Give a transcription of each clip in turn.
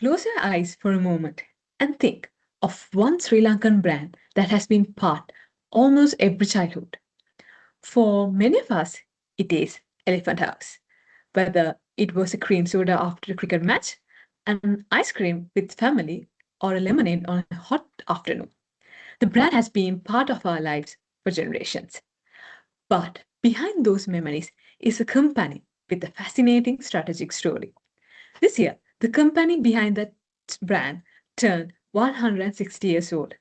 Close your eyes for a moment and think of one Sri Lankan brand that has been part almost every childhood. For many of us, it is Elephant House. Whether it was a cream soda after a cricket match, an ice cream with family, or a lemonade on a hot afternoon, the brand has been part of our lives for generations. But behind those memories is a company with a fascinating strategic story. This year, the company behind that brand turned 160 years old.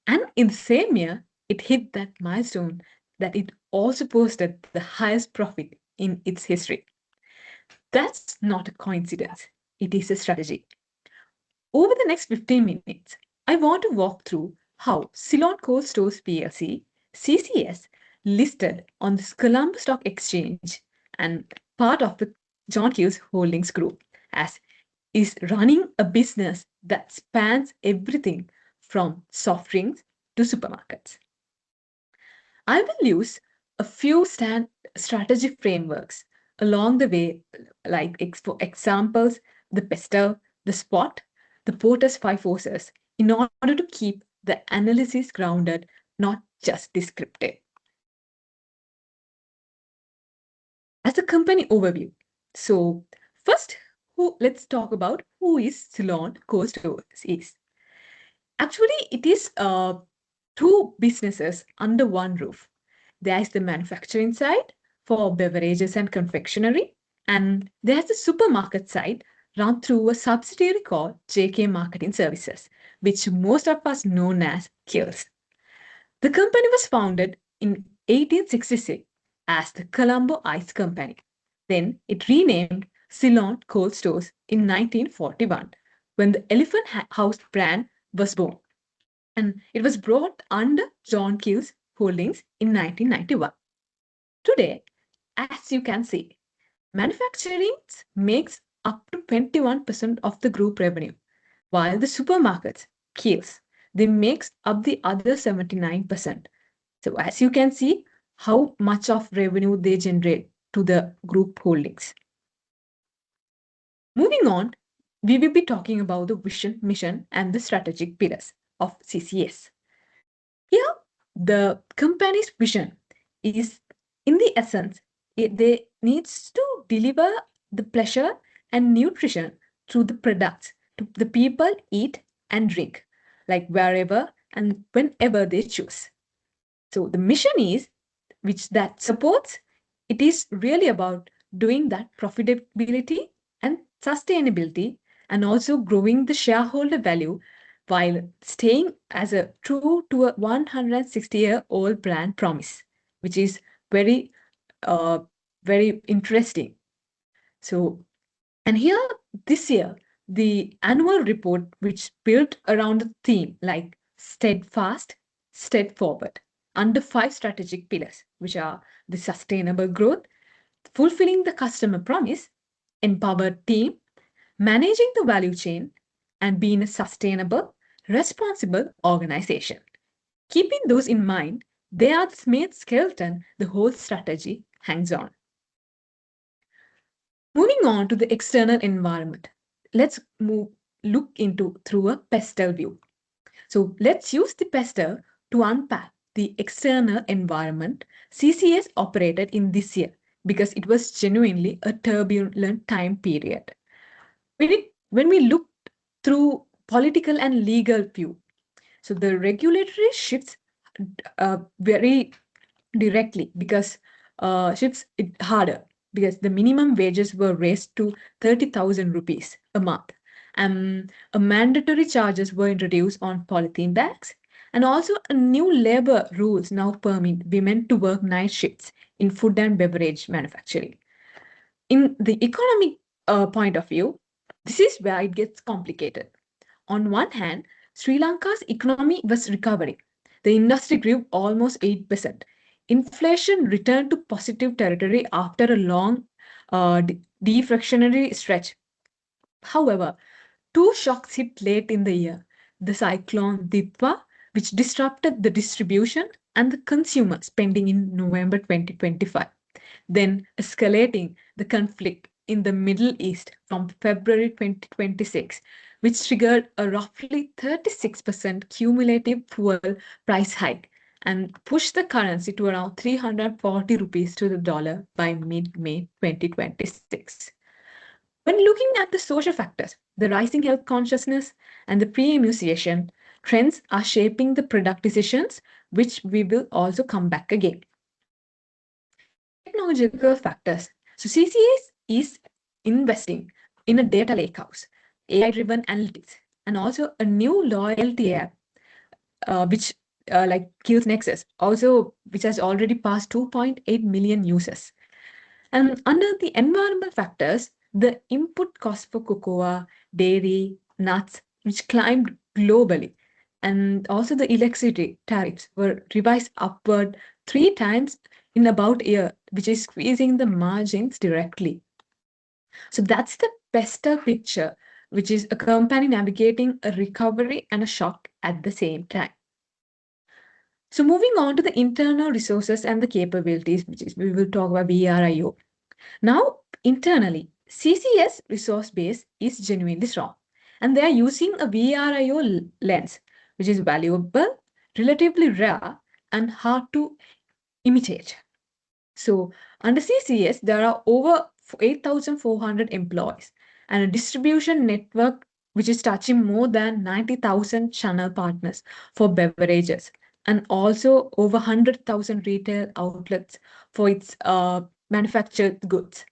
And in the same year, it hit that milestone that it also posted the highest profit in its history. That's not a coincidence, it is a strategy. Over the next 15 minutes, I want to walk through how Ceylon Coal Stores PLC, CCS, listed on the Colombo Stock Exchange and part of the John Hughes Holdings Group, as is running a business that spans everything from soft drinks to supermarkets. I will use a few strategy frameworks along the way, like for examples, the PESTEL, the SPOT, the POTUS 5 forces, in order to keep the analysis grounded, not just descriptive. As a company overview, so first, let's talk about who is Ceylon Coal Stores is. Actually, it is two businesses under one roof. There is the manufacturing side for beverages and confectionery, and there's the supermarket side run through a subsidiary called JK Marketing Services, which most of us know as KILS. The company was founded in 1866 as the Colombo Ice Company. Then it renamed Ceylon Coal Stores in 1941 when the Elephant House brand was born. And it was brought under John Hughes Holdings in 1991. Today, as you can see, manufacturing makes up to 21% of the group revenue, while the supermarkets, kiosks, they makes up the other 79%. So as you can see, how much of revenue they generate to the group holdings. Moving on, we will be talking about the vision, mission, and the strategic pillars of CCS. Here, the company's vision is, in the essence, they needs to deliver the pleasure and nutrition through the products to the people eat and drink, like wherever and whenever they choose. So the mission is, which that supports, it is really about doing that profitability and sustainability and also growing the shareholder value while staying as a true to a 160-year-old brand promise, which is very, very interesting. So, and here this year, the annual report, which built around the theme like steadfast, straightforward, under 5 strategic pillars, which are the sustainable growth, fulfilling the customer promise, empowered team, managing the value chain, and being a sustainable, responsible organization. Keeping those in mind, they are the main skeleton the whole strategy hangs on. Moving on to the external environment, let's look into through a PESTEL view. So let's use the PESTEL to unpack the external environment CCS operated in this year because it was genuinely a turbulent time period. When we look through political and legal view, so the regulatory shifts very directly because shifts it harder because the minimum wages were raised to 30,000 rupees a month. A mandatory charges were introduced on polythene bags, and also a new labor rules now permit women to work night shifts in food and beverage manufacturing. In the economic point of view, this is where it gets complicated. On one hand, Sri Lanka's economy was recovering. The industry grew almost 8%. Inflation returned to positive territory after a long deflationary stretch. However, two shocks hit late in the year. The cyclone Ditwa, which disrupted the distribution and the consumer spending in November 2025. Then escalating the conflict in the Middle East from February 2026, which triggered a roughly 36% cumulative fuel price hike and pushed the currency to around 340 rupees to the dollar by mid-May 2026. When looking at the social factors, the rising health consciousness and the premiumization trends are shaping the product decisions, which we will also come back again. Technological factors. So CCS is investing in a data lakehouse, AI-driven analytics, and also a new loyalty app, which like Kills Nexus, also which has already passed 2.8 million users. And under the environmental factors, the input cost for cocoa, dairy, nuts, which climbed globally, and also the electricity tariffs were revised upward 3 times in about a year, which is squeezing the margins directly. So that's the Pesta picture, which is a company navigating a recovery and a shock at the same time. So moving on to the internal resources and the capabilities, which is we will talk about VRIO. Now, internally, CCS resource base is genuinely strong, and they are using a VRIO lens, which is valuable, relatively rare, and hard to imitate. So, under CCS, there are over 8,400 employees and a distribution network which is touching more than 90,000 channel partners for beverages and also over 100,000 retail outlets for its manufactured goods.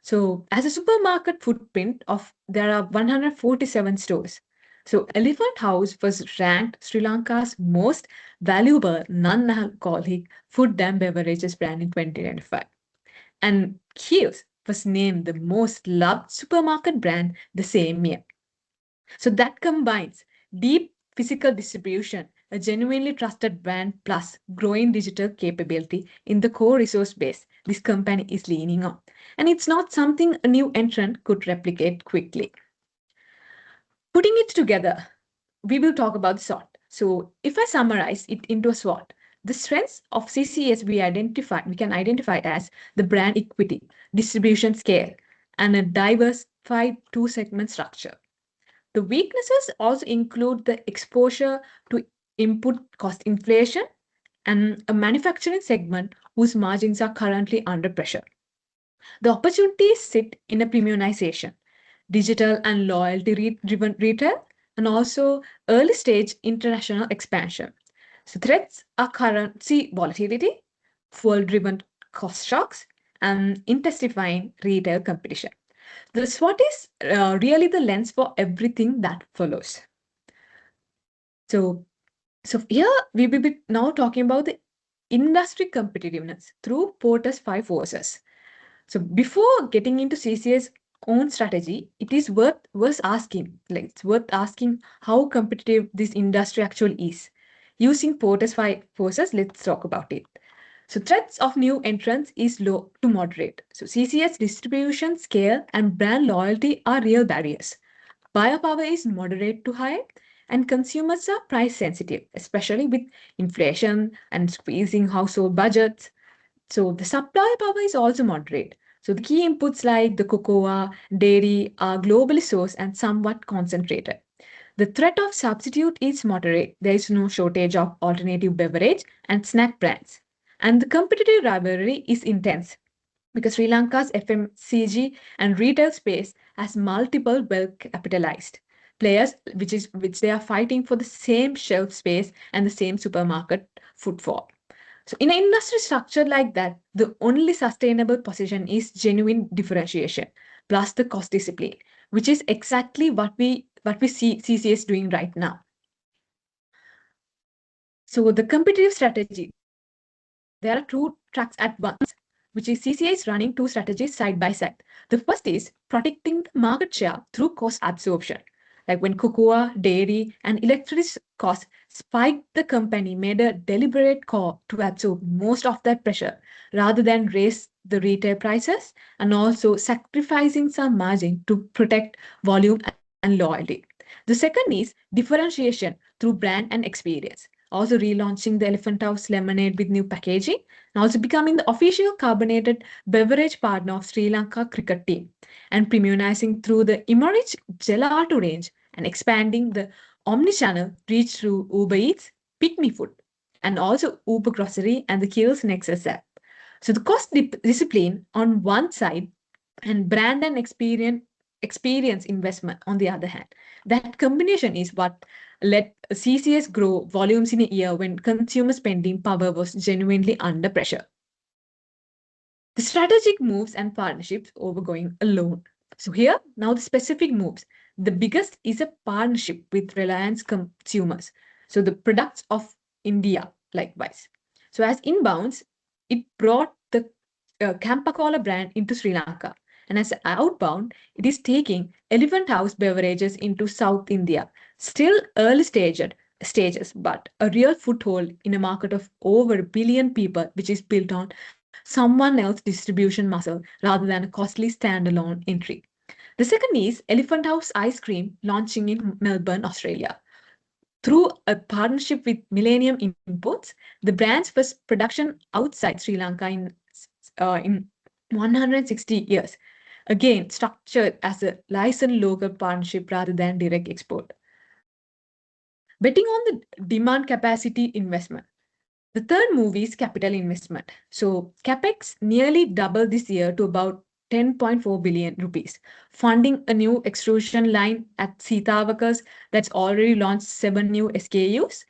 So, as a supermarket footprint of there are 147 stores. So, Elephant House was ranked Sri Lanka's most valuable non-alcoholic food and beverages brand in 2025. And Kiehl's was named the most loved supermarket brand the same year. So that combines deep physical distribution, a genuinely trusted brand, plus growing digital capability in the core resource base this company is leaning on. And it's not something a new entrant could replicate quickly. Putting it together, we will talk about the SWOT. So if I summarize it into a SWOT, the strengths of CCS we can identify as the brand equity, distribution scale, and a diversified two-segment structure. The weaknesses also include the exposure to input cost inflation and a manufacturing segment whose margins are currently under pressure. The opportunities sit in a premiumization, digital and loyalty driven retail, and also early stage international expansion. So threats are currency volatility, fuel driven cost shocks, and intensifying retail competition. The SWOT is really the lens for everything that follows. So, so here we will be now talking about the industry competitiveness through Porter's five forces. So before getting into CCA's own strategy, it is worth asking, like it's worth asking how competitive this industry actually is. Using Porter's five forces, let's talk about it. So threats of new entrants is low to moderate. So CCS distribution, scale, and brand loyalty are real barriers. Buyer power is moderate to high, and consumers are price sensitive, especially with inflation and squeezing household budgets. So the supply power is also moderate. So the key inputs like the cocoa, dairy are globally sourced and somewhat concentrated. The threat of substitute is moderate. There is no shortage of alternative beverage and snack brands. And the competitive rivalry is intense because Sri Lanka's FMCG and retail space has multiple well capitalized players which they are fighting for the same shelf space and the same supermarket footfall. So in an industry structure like that, the only sustainable position is genuine differentiation plus the cost discipline, which is exactly what we see CCS doing right now. So the competitive strategy, there are two tracks at once, which is CCA is running two strategies side by side. The first is protecting the market share through cost absorption. Like when cocoa, dairy, and electricity costs spiked, the company made a deliberate call to absorb most of that pressure rather than raise the retail prices and also sacrificing some margin to protect volume and loyalty. The second is differentiation through brand and experience. Also relaunching the Elephant House lemonade with new packaging and also becoming the official carbonated beverage partner of Sri Lanka cricket team and premiumizing through the Imarich Gelato range and expanding the omni-channel reach through Uber Eats, Pick Me Food, and also Uber Grocery and the Kills Nexus app. So the discipline on one side and brand and experience investment on the other hand. That combination is what let CCS grow volumes in a year when consumer spending power was genuinely under pressure. The strategic moves and partnerships over going alone. So here, now the specific moves. The biggest is a partnership with Reliance Consumers. So the products of India, likewise. So as inbounds, it brought the Campacola brand into Sri Lanka. And as outbound, it is taking Elephant House beverages into South India. Still stages, but a real foothold in a market of over a billion people, which is built on someone else's distribution muscle rather than a costly standalone entry. The second is Elephant House Ice Cream launching in Melbourne, Australia. Through a partnership with Millennium Imports, the brand's first production outside Sri Lanka in 160 years. Again, structured as a licensed local partnership rather than direct export. Betting on the demand capacity investment. The third move is capital investment. So capex nearly doubled this year to about 10.4 billion rupees, funding a new extrusion line at Sitavakas that's already launched 7 new SKUs,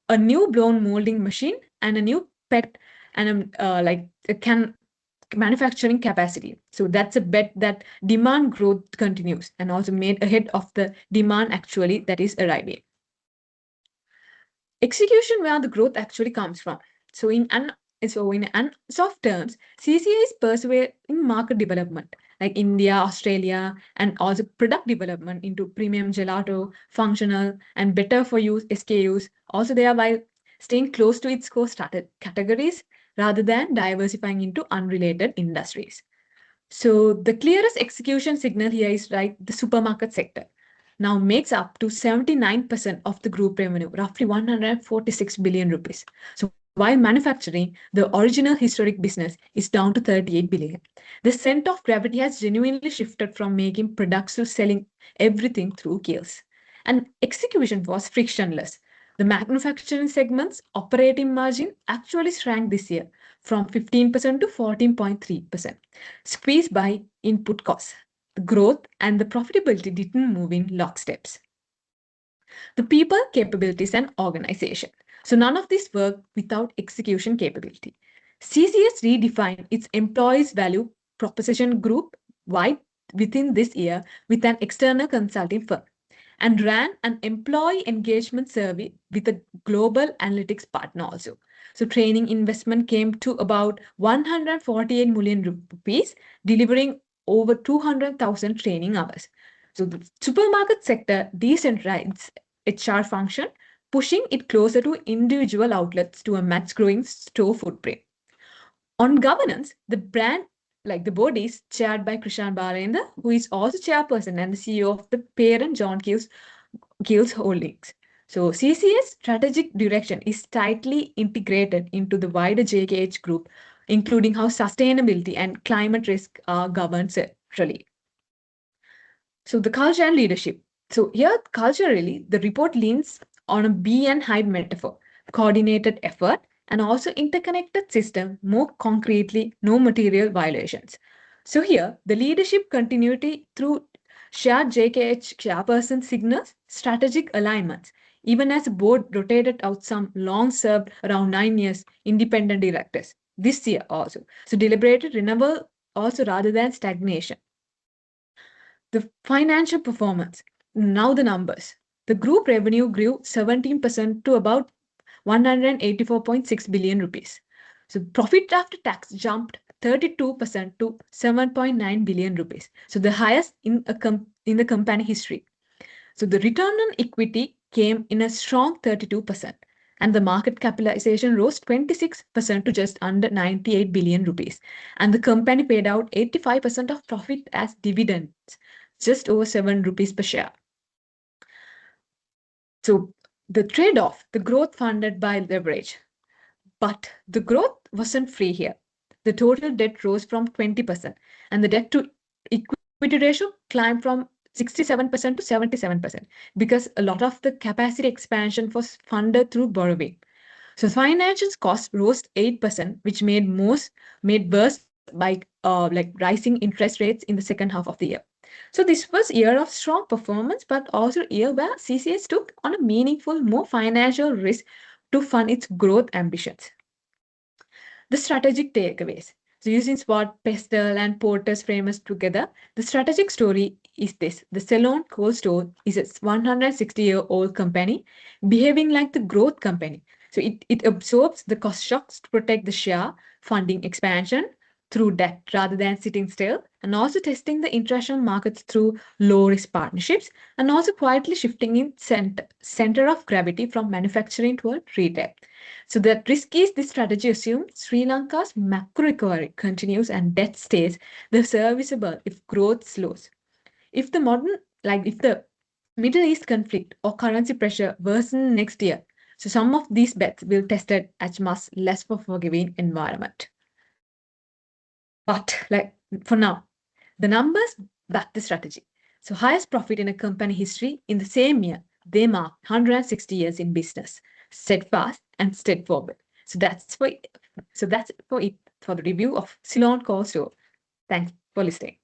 a new blown molding machine, and a new PET and like a can manufacturing capacity. So that's a bet that demand growth continues and also made ahead of the demand actually that is arriving. Execution where the growth actually comes from. So in soft terms, CCA is pursuing market development like India, Australia, and also product development into premium gelato, functional, and better for you SKUs. Also there while staying close to its core started categories rather than diversifying into unrelated industries. So the clearest execution signal here is right the supermarket sector now makes up to 79% of the group revenue, roughly 146 billion rupees. So while manufacturing, the original historic business is down to 38 billion. The center of gravity has genuinely shifted from making products to selling everything through kills. And execution was frictionless. The manufacturing segment's operating margin actually shrank this year from 15% to 14.3%, squeezed by input costs. The growth and the profitability didn't move in locksteps. The people, capabilities, and organization. So none of this worked without execution capability. CCS redefined its employees' value proposition group wide within this year with an external consulting firm and ran an employee engagement survey with a global analytics partner also. So training investment came to about 148 million rupees, delivering over 200,000 training hours. So the supermarket sector decentralized HR function, pushing it closer to individual outlets to a much growing store footprint. On governance, the brand, like the board, is chaired by Krishan Balendra, who is also chairperson and the CEO of the parent John Gills Holdings. So CCS strategic direction is tightly integrated into the wider JKH group, including how sustainability and climate risk are governed centrally. So the culture and leadership. So here, culturally, the report leans on a bee and hive metaphor, coordinated effort, and also interconnected system, more concretely, no material violations. So here, the leadership continuity through shared JKH chairperson signals strategic alignments, even as the board rotated out some long-served around 9 years independent directors this year also. So deliberated renewal also rather than stagnation. The financial performance. Now the numbers. The group revenue grew 17% to about 184.6 billion rupees. So profit after tax jumped 32% to 7.9 billion rupees. So the highest in the company history. So the return on equity came in a strong 32%, and the market capitalization rose 26% to just under 98 billion rupees. And the company paid out 85% of profit as dividends, just over 7 rupees per share. So the trade-off, the growth funded by leverage. But the growth wasn't free here. The total debt rose from 20%, and the debt to equity ratio climbed from 67% to 77% because a lot of the capacity expansion was funded through borrowing. So financial costs rose 8%, which made worse by like rising interest rates in the second half of the year. So this was a year of strong performance, but also a year where CCS took on a meaningful, more financial risk to fund its growth ambitions. The strategic takeaways. So using SWOT, Pestel, and Porter's frameworks together, the strategic story is this. The Ceylon Coal Store is a 160-year-old company behaving like the growth company. So it absorbs the cost shocks to protect the share, funding expansion through debt rather than sitting still, and also testing the international markets through low-risk partnerships, and also quietly shifting its center of gravity from manufacturing toward retail. So the risk is this strategy assumes Sri Lanka's macro recovery continues and debt stays the serviceable if growth slows. If the Middle East conflict or currency pressure worsen next year, so some of these bets will tested at much less forgiving environment. But like for now, the numbers back the strategy. So highest profit in a company history in the same year, they mark 160 years in business, steadfast and straightforward. So that's for it for the review of Ceylon Core Store. Thanks for listening.